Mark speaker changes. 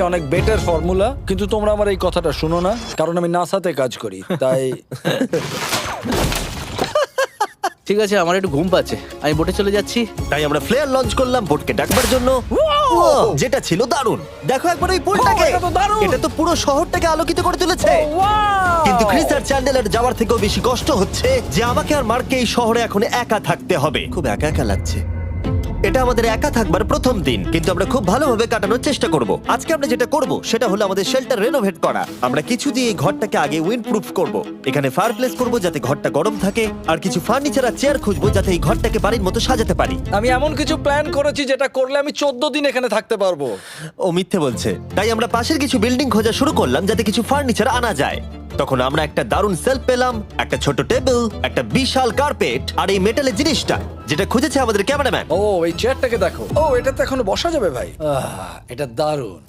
Speaker 1: অনেক better formula, কিন্তু তোমরা আমার এই কথাটা শুনো না, কারণ আমি নাসাতে কাজ করি, তাই
Speaker 2: ঠিক আছে, আমার একটু ঘুম পাচ্ছে, আমি বোটে চলে যাচ্ছি।
Speaker 3: তাই আমরা ফ্লেয়ার লঞ্চ করলাম বোটকে ডাকবার জন্য, যেটা ছিল দারুণ। দেখো একবার ওই পুলটাকে,
Speaker 1: এটা তো দারুণ!
Speaker 3: এটা তো পুরো শহরটাকে আলোকিত করে তুলেছে।
Speaker 1: Wow!
Speaker 3: কিন্তু ক্রিস আর চ্যান্ডেলার যাওয়ার থেকেও বেশি কষ্ট হচ্ছে যে আমাকে আর মার্ককে এই শহরে এখন একা থাকতে হবে। খুব একা একা লাগছে। এটা আমাদের একা থাকবার প্রথম দিন, কিন্তু আমরা খুব ভালোভাবে কাটানোর চেষ্টা করব। আজকে আমরা যেটা করব সেটা হলো আমাদের শেল্টার রেনোভেট করা। আমরা কিছু দিয়ে এই ঘরটাকে আগে উইন্ড প্রুফ করবো। এখানে ফায়ারপ্লেস করব যাতে ঘরটা গরম থাকে, আর কিছু ফার্নিচার আর চেয়ার খুঁজবো যাতে এই ঘরটাকে বাড়ির মতো সাজাতে পারি।
Speaker 1: আমি এমন কিছু প্ল্যান করেছি যেটা করলে আমি 14 দিন এখানে থাকতে পারবো।
Speaker 3: ও মিথ্যে বলছে। তাই আমরা পাশের কিছু বিল্ডিং খোঁজা শুরু করলাম যাতে কিছু ফার্নিচার আনা যায়। তখন আমরা একটা দারুণ সেলফ পেলাম, একটা ছোট টেবিল, একটা বিশাল কার্পেট, আর এই মেটালের জিনিসটা যেটা খুঁজেছে আমাদের ক্যামেরাম্যান।
Speaker 1: ও, এই চেয়ারটাকে দেখো। ও, এটা তো এখনো বসা যাবে ভাই। এটা দারুণ।